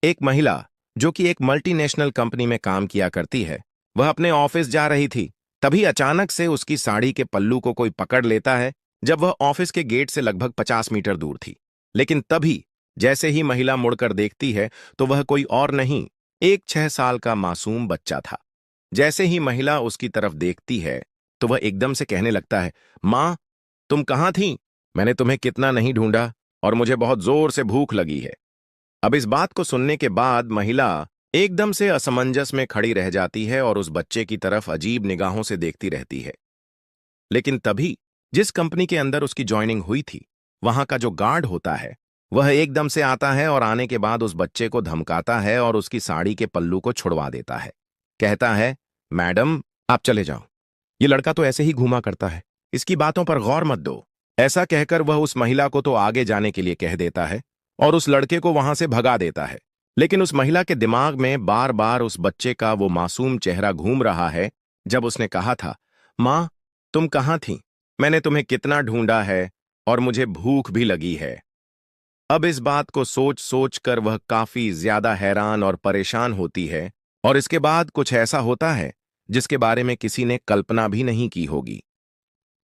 एक महिला जो कि एक मल्टीनेशनल कंपनी में काम किया करती है, वह अपने ऑफिस जा रही थी। तभी अचानक से उसकी साड़ी के पल्लू को कोई पकड़ लेता है, जब वह ऑफिस के गेट से लगभग 50 मीटर दूर थी। लेकिन तभी जैसे ही महिला मुड़कर देखती है तो वह कोई और नहीं, एक 6 साल का मासूम बच्चा था। जैसे ही महिला उसकी तरफ देखती है तो वह एकदम से कहने लगता है, माँ, तुम कहाँ थी? मैंने तुम्हें कितना नहीं ढूंढा और मुझे बहुत जोर से भूख लगी है। अब इस बात को सुनने के बाद महिला एकदम से असमंजस में खड़ी रह जाती है और उस बच्चे की तरफ अजीब निगाहों से देखती रहती है। लेकिन तभी जिस कंपनी के अंदर उसकी ज्वाइनिंग हुई थी, वहां का जो गार्ड होता है, वह एकदम से आता है और आने के बाद उस बच्चे को धमकाता है और उसकी साड़ी के पल्लू को छुड़वा देता है। कहता है, मैडम, आप चले जाओ। ये लड़का तो ऐसे ही घूमा करता है, इसकी बातों पर गौर मत दो। ऐसा कहकर वह उस महिला को तो आगे जाने के लिए कह देता है और उस लड़के को वहां से भगा देता है। लेकिन उस महिला के दिमाग में बार बार उस बच्चे का वो मासूम चेहरा घूम रहा है, जब उसने कहा था, माँ, तुम कहाँ थी? मैंने तुम्हें कितना ढूंढा है और मुझे भूख भी लगी है। अब इस बात को सोच सोच कर वह काफी ज्यादा हैरान और परेशान होती है और इसके बाद कुछ ऐसा होता है जिसके बारे में किसी ने कल्पना भी नहीं की होगी।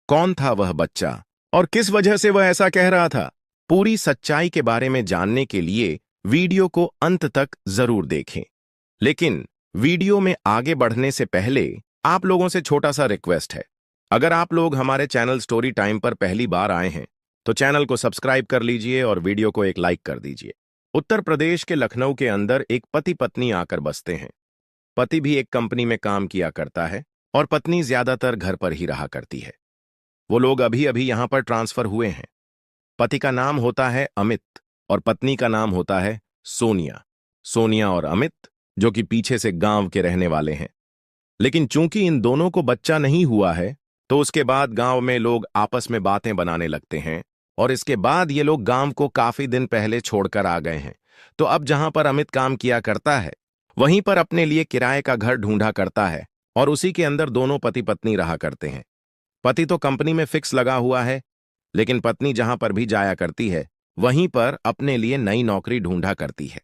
कौन था वह बच्चा और किस वजह से वह ऐसा कह रहा था? पूरी सच्चाई के बारे में जानने के लिए वीडियो को अंत तक जरूर देखें। लेकिन वीडियो में आगे बढ़ने से पहले आप लोगों से छोटा सा रिक्वेस्ट है। अगर आप लोग हमारे चैनल स्टोरी टाइम पर पहली बार आए हैं तो चैनल को सब्सक्राइब कर लीजिए और वीडियो को एक लाइक कर दीजिए। उत्तर प्रदेश के लखनऊ के अंदर एक पति पत्नी आकर बसते हैं। पति भी एक कंपनी में काम किया करता है और पत्नी ज्यादातर घर पर ही रहा करती है। वो लोग अभी अभी यहां पर ट्रांसफर हुए हैं। पति का नाम होता है अमित और पत्नी का नाम होता है सोनिया। सोनिया और अमित जो कि पीछे से गांव के रहने वाले हैं। लेकिन चूंकि इन दोनों को बच्चा नहीं हुआ है, तो उसके बाद गांव में लोग आपस में बातें बनाने लगते हैं और इसके बाद ये लोग गांव को काफी दिन पहले छोड़कर आ गए हैं। तो अब जहां पर अमित काम किया करता है, वहीं पर अपने लिए किराए का घर ढूंढा करता है और उसी के अंदर दोनों पति पत्नी रहा करते हैं। पति तो कंपनी में फिक्स लगा हुआ है, लेकिन पत्नी जहां पर भी जाया करती है, वहीं पर अपने लिए नई नौकरी ढूंढा करती है।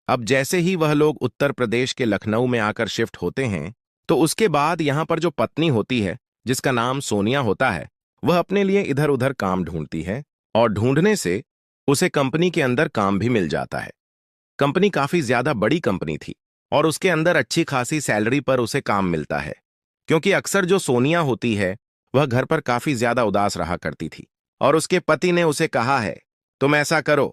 अब जैसे ही वह लोग उत्तर प्रदेश के लखनऊ में आकर शिफ्ट होते हैं, तो उसके बाद यहां पर जो पत्नी होती है, जिसका नाम सोनिया होता है, वह अपने लिए इधर उधर काम ढूंढती है और ढूंढने से उसे कंपनी के अंदर काम भी मिल जाता है। कंपनी काफी ज्यादा बड़ी कंपनी थी और उसके अंदर अच्छी खासी सैलरी पर उसे काम मिलता है, क्योंकि अक्सर जो सोनिया होती है वह घर पर काफी ज्यादा उदास रहा करती थी और उसके पति ने उसे कहा है, तुम ऐसा करो,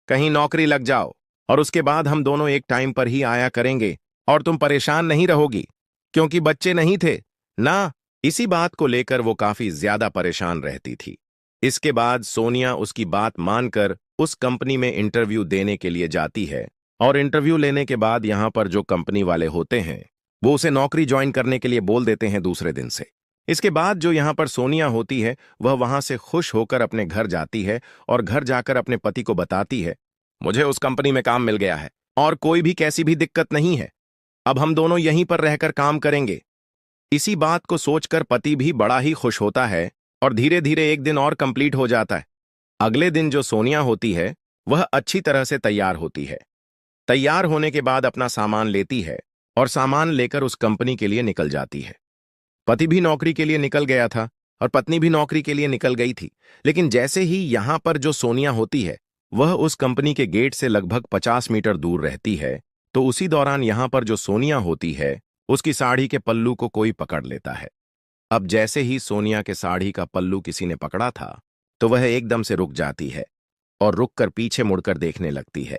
कहीं नौकरी लग जाओ और उसके बाद हम दोनों एक टाइम पर ही आया करेंगे और तुम परेशान नहीं रहोगी, क्योंकि बच्चे नहीं थे ना। इसी बात को लेकर वो काफी ज्यादा परेशान रहती थी। इसके बाद सोनिया उसकी बात मानकर उस कंपनी में इंटरव्यू देने के लिए जाती है और इंटरव्यू लेने के बाद यहां पर जो कंपनी वाले होते हैं, वो उसे नौकरी ज्वाइन करने के लिए बोल देते हैं दूसरे दिन से। इसके बाद जो यहां पर सोनिया होती है, वह वहां से खुश होकर अपने घर जाती है और घर जाकर अपने पति को बताती है, मुझे उस कंपनी में काम मिल गया है और कोई भी कैसी भी दिक्कत नहीं है। अब हम दोनों यहीं पर रहकर काम करेंगे। इसी बात को सोचकर पति भी बड़ा ही खुश होता है और धीरे धीरे एक दिन और कंप्लीट हो जाता है। अगले दिन जो सोनिया होती है, वह अच्छी तरह से तैयार होती है। तैयार होने के बाद अपना सामान लेती है और सामान लेकर उस कंपनी के लिए निकल जाती है। पति भी नौकरी के लिए निकल गया था और पत्नी भी नौकरी के लिए निकल गई थी। लेकिन जैसे ही यहां पर जो सोनिया होती है, वह उस कंपनी के गेट से लगभग 50 मीटर दूर रहती है, तो उसी दौरान यहां पर जो सोनिया होती है, उसकी साड़ी के पल्लू को कोई पकड़ लेता है। अब जैसे ही सोनिया के साड़ी का पल्लू किसी ने पकड़ा था, तो वह एकदम से रुक जाती है और रुककर पीछे मुड़कर देखने लगती है।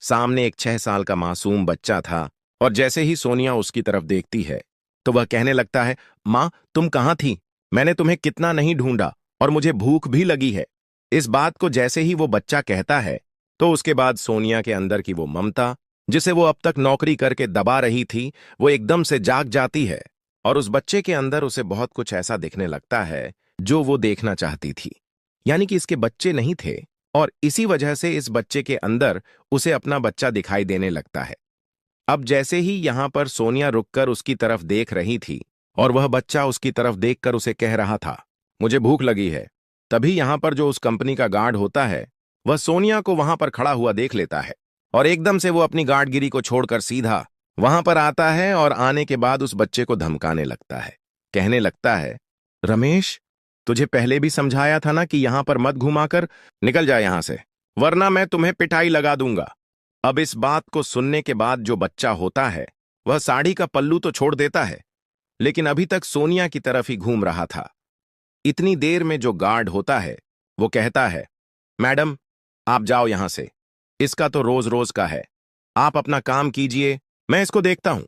सामने एक 6 साल का मासूम बच्चा था और जैसे ही सोनिया उसकी तरफ देखती है, तो वह कहने लगता है, माँ, तुम कहाँ थी? मैंने तुम्हें कितना नहीं ढूंढा और मुझे भूख भी लगी है। इस बात को जैसे ही वो बच्चा कहता है, तो उसके बाद सोनिया के अंदर की वो ममता, जिसे वो अब तक नौकरी करके दबा रही थी, वो एकदम से जाग जाती है और उस बच्चे के अंदर उसे बहुत कुछ ऐसा दिखने लगता है जो वो देखना चाहती थी। यानी कि इसके बच्चे नहीं थे और इसी वजह से इस बच्चे के अंदर उसे अपना बच्चा दिखाई देने लगता है। अब जैसे ही यहां पर सोनिया रुककर उसकी तरफ देख रही थी और वह बच्चा उसकी तरफ देखकर उसे कह रहा था, मुझे भूख लगी है, तभी यहां पर जो उस कंपनी का गार्ड होता है, वह सोनिया को वहां पर खड़ा हुआ देख लेता है और एकदम से वो अपनी गार्डगिरी को छोड़कर सीधा वहां पर आता है और आने के बाद उस बच्चे को धमकाने लगता है। कहने लगता है, रमेश, तुझे पहले भी समझाया था ना कि यहां पर मत घुमाकर, निकल जा यहां से, वरना मैं तुम्हें पिटाई लगा दूंगा। अब इस बात को सुनने के बाद जो बच्चा होता है वह साड़ी का पल्लू तो छोड़ देता है, लेकिन अभी तक सोनिया की तरफ ही घूम रहा था। इतनी देर में जो गार्ड होता है वो कहता है, मैडम, आप जाओ यहां से, इसका तो रोज रोज का है, आप अपना काम कीजिए, मैं इसको देखता हूं।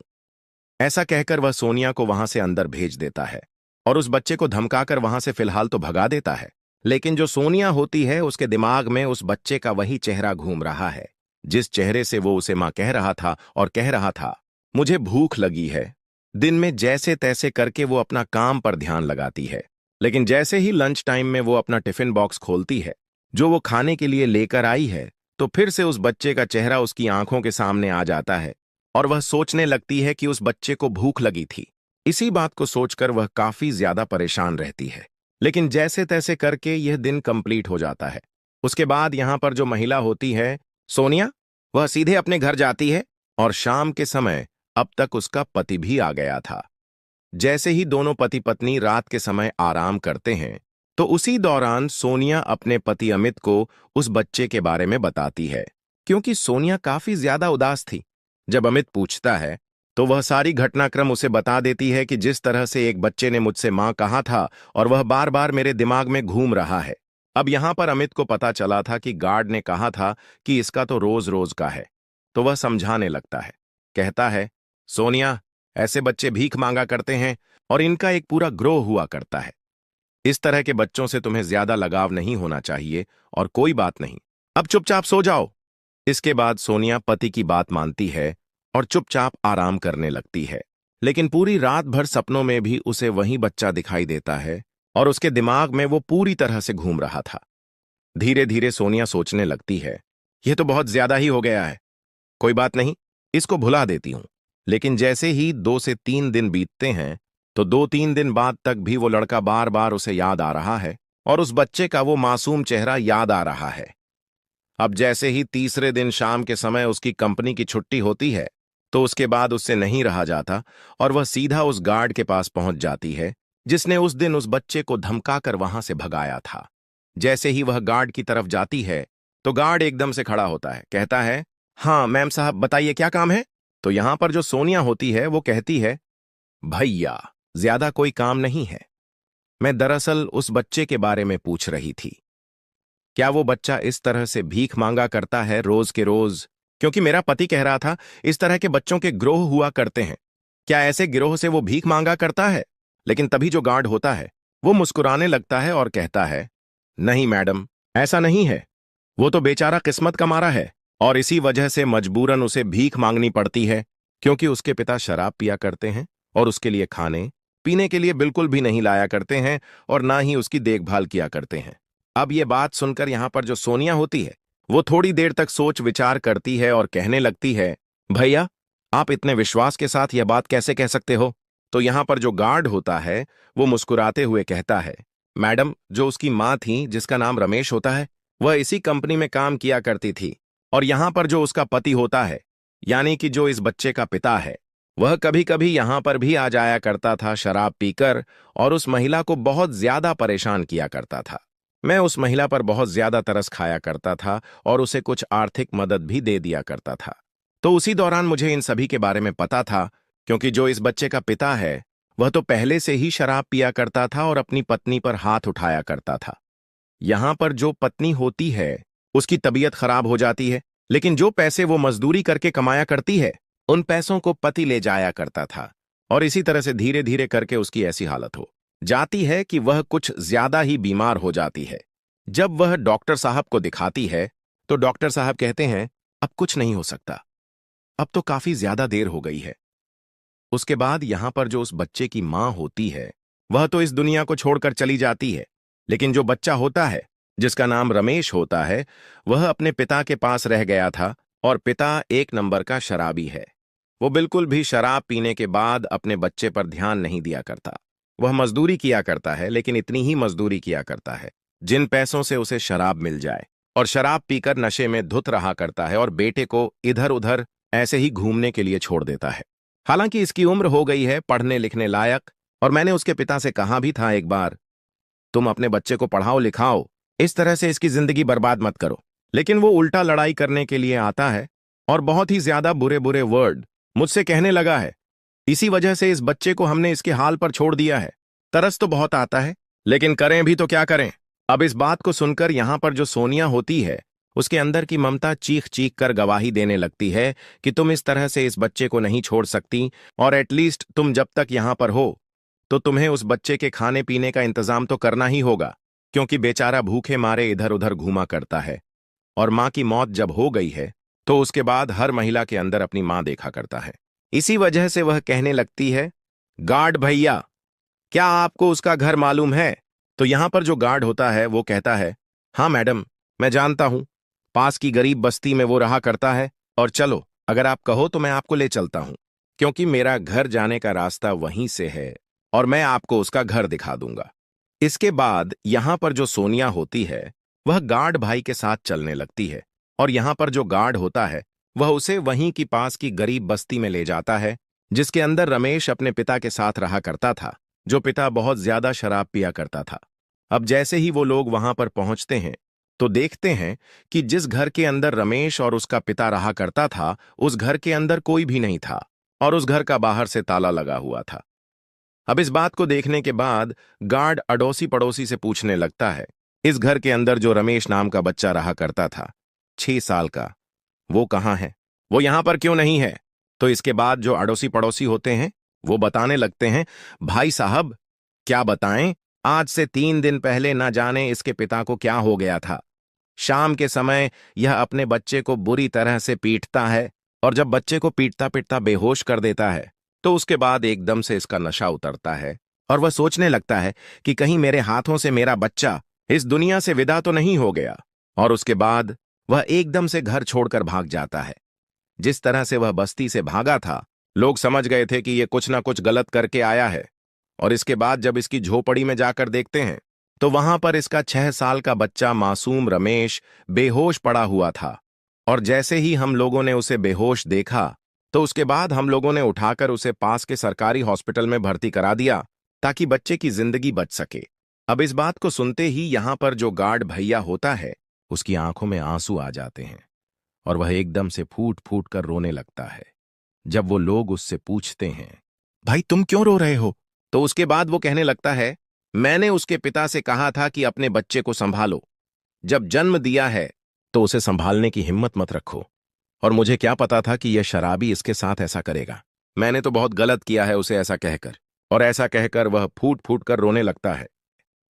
ऐसा कहकर वह सोनिया को वहां से अंदर भेज देता है और उस बच्चे को धमकाकर वहां से फिलहाल तो भगा देता है। लेकिन जो सोनिया होती है उसके दिमाग में उस बच्चे का वही चेहरा घूम रहा है जिस चेहरे से वो उसे मां कह रहा था और कह रहा था, मुझे भूख लगी है। दिन में जैसे तैसे करके वो अपना काम पर ध्यान लगाती है, लेकिन जैसे ही लंच टाइम में वो अपना टिफिन बॉक्स खोलती है जो वो खाने के लिए लेकर आई है, तो फिर से उस बच्चे का चेहरा उसकी आंखों के सामने आ जाता है और वह सोचने लगती है कि उस बच्चे को भूख लगी थी। इसी बात को सोचकर वह काफी ज्यादा परेशान रहती है, लेकिन जैसे तैसे करके यह दिन कंप्लीट हो जाता है। उसके बाद यहां पर जो महिला होती है, सोनिया, वह सीधे अपने घर जाती है और शाम के समय अब तक उसका पति भी आ गया था। जैसे ही दोनों पति पत्नी रात के समय आराम करते हैं, तो उसी दौरान सोनिया अपने पति अमित को उस बच्चे के बारे में बताती है, क्योंकि सोनिया काफी ज्यादा उदास थी। जब अमित पूछता है तो वह सारी घटनाक्रम उसे बता देती है कि जिस तरह से एक बच्चे ने मुझसे मां कहा था और वह बार बार मेरे दिमाग में घूम रहा है। अब यहां पर अमित को पता चला था कि गार्ड ने कहा था कि इसका तो रोज रोज का है, तो वह समझाने लगता है। कहता है, सोनिया, ऐसे बच्चे भीख मांगा करते हैं और इनका एक पूरा ग्रोह हुआ करता है। इस तरह के बच्चों से तुम्हें ज्यादा लगाव नहीं होना चाहिए और कोई बात नहीं, अब चुपचाप सो जाओ। इसके बाद सोनिया पति की बात मानती है और चुपचाप आराम करने लगती है, लेकिन पूरी रात भर सपनों में भी उसे वही बच्चा दिखाई देता है और उसके दिमाग में वो पूरी तरह से घूम रहा था। धीरे धीरे सोनिया सोचने लगती है, यह तो बहुत ज्यादा ही हो गया है, कोई बात नहीं, इसको भुला देती हूं। लेकिन जैसे ही 2 से 3 दिन बीतते हैं, तो 2-3 दिन बाद तक भी वो लड़का बार बार उसे याद आ रहा है और उस बच्चे का वो मासूम चेहरा याद आ रहा है। अब जैसे ही तीसरे दिन शाम के समय उसकी कंपनी की छुट्टी होती है, तो उसके बाद उससे नहीं रहा जाता और वह सीधा उस गार्ड के पास पहुंच जाती है जिसने उस दिन उस बच्चे को धमकाकर वहां से भगाया था। जैसे ही वह गार्ड की तरफ जाती है, तो गार्ड एकदम से खड़ा होता है, कहता है, हाँ मैम साहब, बताइए क्या काम है। तो यहां पर जो सोनिया होती है वो कहती है, भैया, ज्यादा कोई काम नहीं है, मैं दरअसल उस बच्चे के बारे में पूछ रही थी। क्या वो बच्चा इस तरह से भीख मांगा करता है रोज के रोज? क्योंकि मेरा पति कह रहा था इस तरह के बच्चों के गिरोह हुआ करते हैं। क्या ऐसे गिरोह से वो भीख मांगा करता है? लेकिन तभी जो गार्ड होता है वो मुस्कुराने लगता है और कहता है, नहीं मैडम, ऐसा नहीं है, वो तो बेचारा किस्मत का मारा है और इसी वजह से मजबूरन उसे भीख मांगनी पड़ती है, क्योंकि उसके पिता शराब पिया करते हैं और उसके लिए खाने पीने के लिए बिल्कुल भी नहीं लाया करते हैं और ना ही उसकी देखभाल किया करते हैं। अब ये बात सुनकर यहां पर जो सोनिया होती है वो थोड़ी देर तक सोच विचार करती है और कहने लगती है, भैया, आप इतने विश्वास के साथ यह बात कैसे कह सकते हो? तो यहां पर जो गार्ड होता है वो मुस्कुराते हुए कहता है, मैडम, जो उसकी मां थी जिसका नाम रमेश होता है, वह इसी कंपनी में काम किया करती थी और यहां पर जो उसका पति होता है, यानी कि जो इस बच्चे का पिता है, वह कभी कभी यहां पर भी आ जाया करता था शराब पीकर और उस महिला को बहुत ज्यादा परेशान किया करता था। मैं उस महिला पर बहुत ज्यादा तरस खाया करता था और उसे कुछ आर्थिक मदद भी दे दिया करता था। तो उसी दौरान मुझे इन सभी के बारे में पता था, क्योंकि जो इस बच्चे का पिता है वह तो पहले से ही शराब पिया करता था और अपनी पत्नी पर हाथ उठाया करता था। यहां पर जो पत्नी होती है उसकी तबीयत खराब हो जाती है, लेकिन जो पैसे वो मजदूरी करके कमाया करती है उन पैसों को पति ले जाया करता था और इसी तरह से धीरे धीरे करके उसकी ऐसी हालत हो जाती है कि वह कुछ ज्यादा ही बीमार हो जाती है। जब वह डॉक्टर साहब को दिखाती है तो डॉक्टर साहब कहते हैं, अब कुछ नहीं हो सकता, अब तो काफी ज्यादा देर हो गई है। उसके बाद यहां पर जो उस बच्चे की मां होती है वह तो इस दुनिया को छोड़कर चली जाती है, लेकिन जो बच्चा होता है जिसका नाम रमेश होता है वह अपने पिता के पास रह गया था और पिता एक नंबर का शराबी है। वो बिल्कुल भी शराब पीने के बाद अपने बच्चे पर ध्यान नहीं दिया करता। वह मजदूरी किया करता है, लेकिन इतनी ही मजदूरी किया करता है जिन पैसों से उसे शराब मिल जाए। और शराब पीकर नशे में धुत रहा करता है और बेटे को इधर उधर ऐसे ही घूमने के लिए छोड़ देता है। हालांकि इसकी उम्र हो गई है पढ़ने लिखने लायक, और मैंने उसके पिता से कहा भी था एक बार, तुम अपने बच्चे को पढ़ाओ लिखाओ, इस तरह से इसकी जिंदगी बर्बाद मत करो। लेकिन वो उल्टा लड़ाई करने के लिए आता है और बहुत ही ज्यादा बुरे बुरे वर्ड मुझसे कहने लगा है। इसी वजह से इस बच्चे को हमने इसके हाल पर छोड़ दिया है। तरस तो बहुत आता है, लेकिन करें भी तो क्या करें। अब इस बात को सुनकर यहां पर जो सोनिया होती है, उसके अंदर की ममता चीख चीख कर गवाही देने लगती है कि तुम इस तरह से इस बच्चे को नहीं छोड़ सकती, और एटलीस्ट तुम जब तक यहां पर हो तो तुम्हें उस बच्चे के खाने पीने का इंतजाम तो करना ही होगा, क्योंकि बेचारा भूखे मारे इधर उधर घूमा करता है। और माँ की मौत जब हो गई है तो उसके बाद हर महिला के अंदर अपनी माँ देखा करता है। इसी वजह से वह कहने लगती है, गार्ड भैया, क्या आपको उसका घर मालूम है? तो यहां पर जो गार्ड होता है वो कहता है, हाँ मैडम, मैं जानता हूं, पास की गरीब बस्ती में वो रहा करता है, और चलो अगर आप कहो तो मैं आपको ले चलता हूं, क्योंकि मेरा घर जाने का रास्ता वहीं से है और मैं आपको उसका घर दिखा दूंगा। इसके बाद यहां पर जो सोनिया होती है वह गार्ड भाई के साथ चलने लगती है, और यहां पर जो गार्ड होता है वह उसे वहीं की पास की गरीब बस्ती में ले जाता है, जिसके अंदर रमेश अपने पिता के साथ रहा करता था, जो पिता बहुत ज्यादा शराब पिया करता था। अब जैसे ही वो लोग वहां पर पहुंचते हैं तो देखते हैं कि जिस घर के अंदर रमेश और उसका पिता रहा करता था, उस घर के अंदर कोई भी नहीं था और उस घर का बाहर से ताला लगा हुआ था। अब इस बात को देखने के बाद गार्ड अड़ोसी पड़ोसी से पूछने लगता है, इस घर के अंदर जो रमेश नाम का बच्चा रहा करता था, 6 साल का, वो कहाँ है? वो यहां पर क्यों नहीं है? तो इसके बाद जो अड़ोसी पड़ोसी होते हैं वो बताने लगते हैं, भाई साहब, क्या बताएं, आज से 3 दिन पहले न जाने इसके पिता को क्या हो गया था। शाम के समय यह अपने बच्चे को बुरी तरह से पीटता है, और जब बच्चे को पीटता पीटता बेहोश कर देता है तो उसके बाद एकदम से इसका नशा उतरता है और वह सोचने लगता है कि कहीं मेरे हाथों से मेरा बच्चा इस दुनिया से विदा तो नहीं हो गया। और उसके बाद वह एकदम से घर छोड़कर भाग जाता है। जिस तरह से वह बस्ती से भागा था, लोग समझ गए थे कि यह कुछ ना कुछ गलत करके आया है। और इसके बाद जब इसकी झोपड़ी में जाकर देखते हैं तो वहां पर इसका 6 साल का बच्चा मासूम रमेश बेहोश पड़ा हुआ था। और जैसे ही हम लोगों ने उसे बेहोश देखा तो उसके बाद हम लोगों ने उठाकर उसे पास के सरकारी हॉस्पिटल में भर्ती करा दिया ताकि बच्चे की जिंदगी बच सके। अब इस बात को सुनते ही यहां पर जो गार्ड भैया होता है उसकी आंखों में आंसू आ जाते हैं और वह एकदम से फूट फूट कर रोने लगता है। जब वो लोग उससे पूछते हैं, भाई तुम क्यों रो रहे हो? तो उसके बाद वो कहने लगता है, मैंने उसके पिता से कहा था कि अपने बच्चे को संभालो। जब जन्म दिया है तो उसे संभालने की हिम्मत मत रखो। और मुझे क्या पता था कि यह शराबी इसके साथ ऐसा करेगा। मैंने तो बहुत गलत किया है उसे ऐसा कहकर। और ऐसा कहकर वह फूट फूट कर रोने लगता है।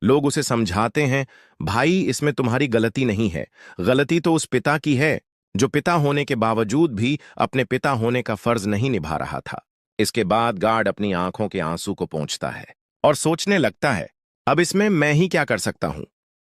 लोग उसे समझाते हैं, भाई इसमें तुम्हारी गलती नहीं है, गलती तो उस पिता की है जो पिता होने के बावजूद भी अपने पिता होने का फर्ज नहीं निभा रहा था। इसके बाद गार्ड अपनी आंखों के आंसू को पोंछता है और सोचने लगता है, अब इसमें मैं ही क्या कर सकता हूं।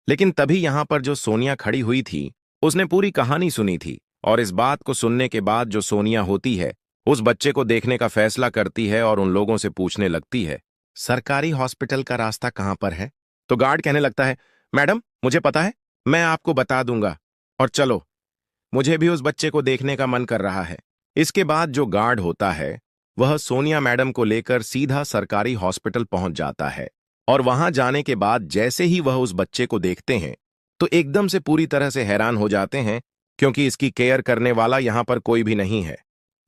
लेकिन तभी यहां पर जो सोनिया खड़ी हुई थी उसने पूरी कहानी सुनी थी, और इस बात को सुनने के बाद जो सोनिया होती है उस बच्चे को देखने का फैसला करती है और उन लोगों से पूछने लगती है, सरकारी हॉस्पिटल का रास्ता कहां पर है? तो गार्ड कहने लगता है, मैडम मुझे पता है, मैं आपको बता दूंगा, और चलो, मुझे भी उस बच्चे को देखने का मन कर रहा है। इसके बाद जो गार्ड होता है वह सोनिया मैडम को लेकर सीधा सरकारी हॉस्पिटल पहुंच जाता है, और वहां जाने के बाद जैसे ही वह उस बच्चे को देखते हैं तो एकदम से पूरी तरह से हैरान हो जाते हैं, क्योंकि इसकी केयर करने वाला यहां पर कोई भी नहीं है।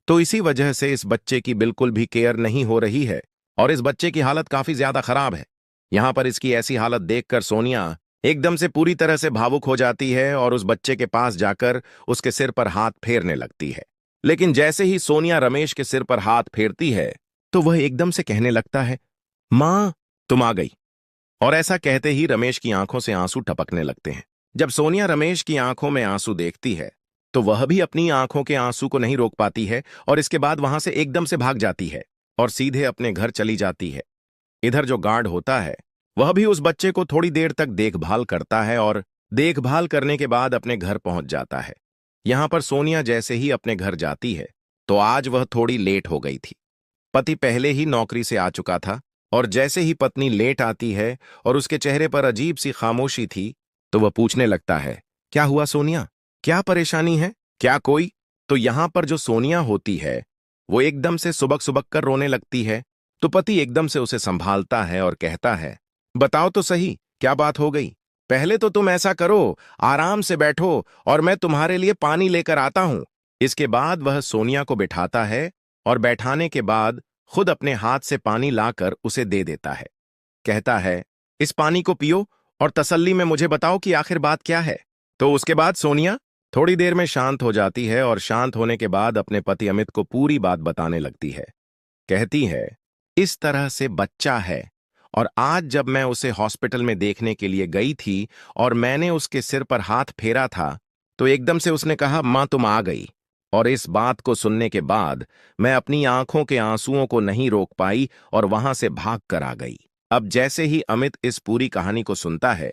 तो इसी वजह से इस बच्चे की बिल्कुल भी केयर नहीं हो रही है और इस बच्चे की हालत काफी ज्यादा खराब है। यहां पर इसकी ऐसी हालत देखकर सोनिया एकदम से पूरी तरह से भावुक हो जाती है और उस बच्चे के पास जाकर उसके सिर पर हाथ फेरने लगती है। लेकिन जैसे ही सोनिया रमेश के सिर पर हाथ फेरती है तो वह एकदम से कहने लगता है, मां तुम आ गई। और ऐसा कहते ही रमेश की आंखों से आंसू टपकने लगते हैं। जब सोनिया रमेश की आंखों में आंसू देखती है तो वह भी अपनी आंखों के आंसू को नहीं रोक पाती है और इसके बाद वहां से एकदम से भाग जाती है और सीधे अपने घर चली जाती है। इधर जो गार्ड होता है वह भी उस बच्चे को थोड़ी देर तक देखभाल करता है और देखभाल करने के बाद अपने घर पहुंच जाता है। यहां पर सोनिया जैसे ही अपने घर जाती है तो आज वह थोड़ी लेट हो गई थी। पति पहले ही नौकरी से आ चुका था और जैसे ही पत्नी लेट आती है और उसके चेहरे पर अजीब सी खामोशी थी तो वह पूछने लगता है, क्या हुआ सोनिया? क्या परेशानी है? क्या कोई? तो यहां पर जो सोनिया होती है वो एकदम से सुबक सुबक कर रोने लगती है। तो पति एकदम से उसे संभालता है और कहता है, बताओ तो सही, क्या बात हो गई? पहले तो तुम ऐसा करो, आराम से बैठो और मैं तुम्हारे लिए पानी लेकर आता हूं। इसके बाद वह सोनिया को बिठाता है और बैठाने के बाद खुद अपने हाथ से पानी लाकर उसे दे देता है। कहता है, इस पानी को पियो और तसल्ली में मुझे बताओ कि आखिर बात क्या है। तो उसके बाद सोनिया थोड़ी देर में शांत हो जाती है और शांत होने के बाद अपने पति अमित को पूरी बात बताने लगती है। कहती है, इस तरह से बच्चा है और आज जब मैं उसे हॉस्पिटल में देखने के लिए गई थी और मैंने उसके सिर पर हाथ फेरा था तो एकदम से उसने कहा, मां तुम आ गई। और इस बात को सुनने के बाद मैं अपनी आंखों के आंसुओं को नहीं रोक पाई और वहां से भाग कर आ गई। अब जैसे ही अमित इस पूरी कहानी को सुनता है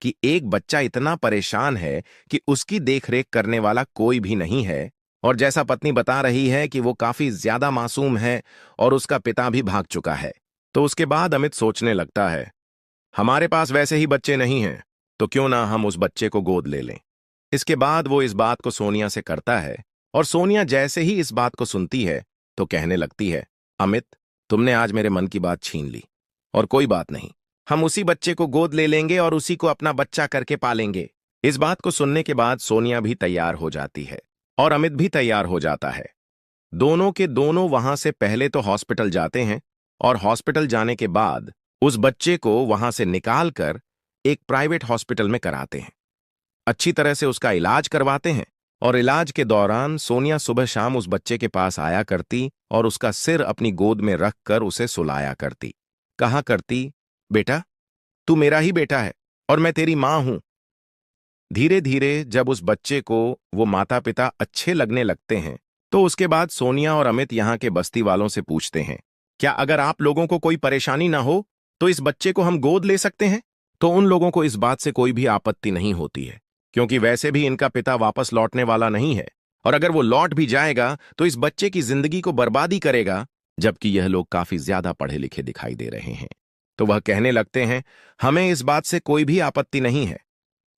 कि एक बच्चा इतना परेशान है कि उसकी देखरेख करने वाला कोई भी नहीं है, और जैसा पत्नी बता रही है कि वो काफी ज्यादा मासूम है और उसका पिता भी भाग चुका है, तो उसके बाद अमित सोचने लगता है, हमारे पास वैसे ही बच्चे नहीं हैं, तो क्यों ना हम उस बच्चे को गोद ले लें। इसके बाद वो इस बात को सोनिया से करता है और सोनिया जैसे ही इस बात को सुनती है तो कहने लगती है, अमित तुमने आज मेरे मन की बात छीन ली, और कोई बात नहीं, हम उसी बच्चे को गोद ले लेंगे और उसी को अपना बच्चा करके पालेंगे। इस बात को सुनने के बाद सोनिया भी तैयार हो जाती है और अमित भी तैयार हो जाता है। दोनों के दोनों वहां से पहले तो हॉस्पिटल जाते हैं और हॉस्पिटल जाने के बाद उस बच्चे को वहां से निकाल कर एक प्राइवेट हॉस्पिटल में कराते हैं। अच्छी तरह से उसका इलाज करवाते हैं और इलाज के दौरान सोनिया सुबह शाम उस बच्चे के पास आया करती और उसका सिर अपनी गोद में रखकर उसे सुलाया करती। कहा करती, बेटा तू मेरा ही बेटा है और मैं तेरी मां हूं। धीरे धीरे जब उस बच्चे को वो माता पिता अच्छे लगने लगते हैं तो उसके बाद सोनिया और अमित यहाँ के बस्ती वालों से पूछते हैं, क्या अगर आप लोगों को कोई परेशानी ना हो तो इस बच्चे को हम गोद ले सकते हैं? तो उन लोगों को इस बात से कोई भी आपत्ति नहीं होती है, क्योंकि वैसे भी इनका पिता वापस लौटने वाला नहीं है, और अगर वो लौट भी जाएगा तो इस बच्चे की जिंदगी को बर्बादी करेगा, जबकि यह लोग काफी ज्यादा पढ़े लिखे दिखाई दे रहे हैं। तो वह कहने लगते हैं, हमें इस बात से कोई भी आपत्ति नहीं है।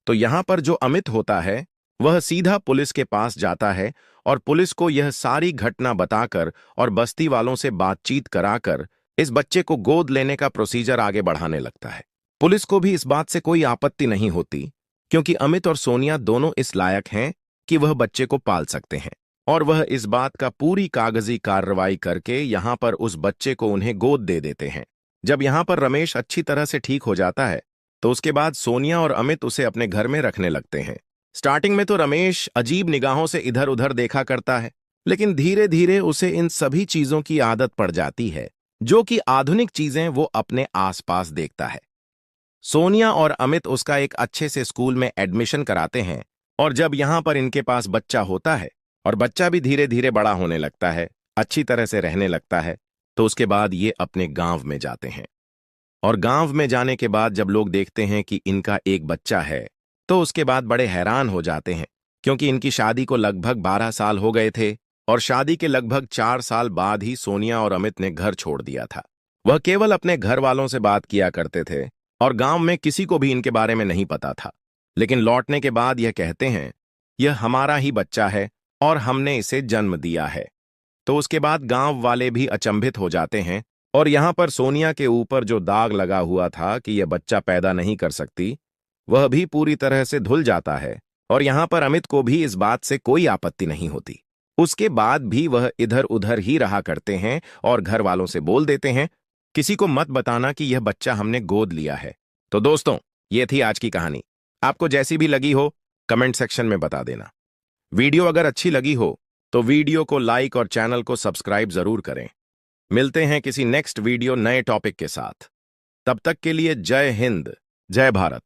तो यहां पर जो अमित होता है वह सीधा पुलिस के पास जाता है और पुलिस को यह सारी घटना बताकर और बस्ती वालों से बातचीत कराकर इस बच्चे को गोद लेने का प्रोसीजर आगे बढ़ाने लगता है। पुलिस को भी इस बात से कोई आपत्ति नहीं होती, क्योंकि अमित और सोनिया दोनों इस लायक हैं कि वह बच्चे को पाल सकते हैं, और वह इस बात का पूरी कागजी कार्रवाई करके यहां पर उस बच्चे को उन्हें गोद दे देते हैं। जब यहां पर रमेश अच्छी तरह से ठीक हो जाता है तो उसके बाद सोनिया और अमित उसे अपने घर में रखने लगते हैं। स्टार्टिंग में तो रमेश अजीब निगाहों से इधर उधर देखा करता है, लेकिन धीरे धीरे उसे इन सभी चीजों की आदत पड़ जाती है जो कि आधुनिक चीजें वो अपने आसपास देखता है। सोनिया और अमित उसका एक अच्छे से स्कूल में एडमिशन कराते हैं, और जब यहां पर इनके पास बच्चा होता है और बच्चा भी धीरे धीरे बड़ा होने लगता है, अच्छी तरह से रहने लगता है, तो उसके बाद ये अपने गांव में जाते हैं। और गांव में जाने के बाद जब लोग देखते हैं कि इनका एक बच्चा है तो उसके बाद बड़े हैरान हो जाते हैं, क्योंकि इनकी शादी को लगभग 12 साल हो गए थे और शादी के लगभग 4 साल बाद ही सोनिया और अमित ने घर छोड़ दिया था। वह केवल अपने घर वालों से बात किया करते थे और गांव में किसी को भी इनके बारे में नहीं पता था, लेकिन लौटने के बाद यह कहते हैं, यह हमारा ही बच्चा है और हमने इसे जन्म दिया है। तो उसके बाद गांव वाले भी अचंभित हो जाते हैं, और यहां पर सोनिया के ऊपर जो दाग लगा हुआ था कि यह बच्चा पैदा नहीं कर सकती, वह भी पूरी तरह से धुल जाता है, और यहां पर अमित को भी इस बात से कोई आपत्ति नहीं होती। उसके बाद भी वह इधर उधर ही रहा करते हैं और घर वालों से बोल देते हैं, किसी को मत बताना कि यह बच्चा हमने गोद लिया है। तो दोस्तों, ये थी आज की कहानी। आपको जैसी भी लगी हो कमेंट सेक्शन में बता देना। वीडियो अगर अच्छी लगी हो तो वीडियो को लाइक और चैनल को सब्सक्राइब जरूर करें। मिलते हैं किसी नेक्स्ट वीडियो नए टॉपिक के साथ। तब तक के लिए जय हिंद, जय भारत।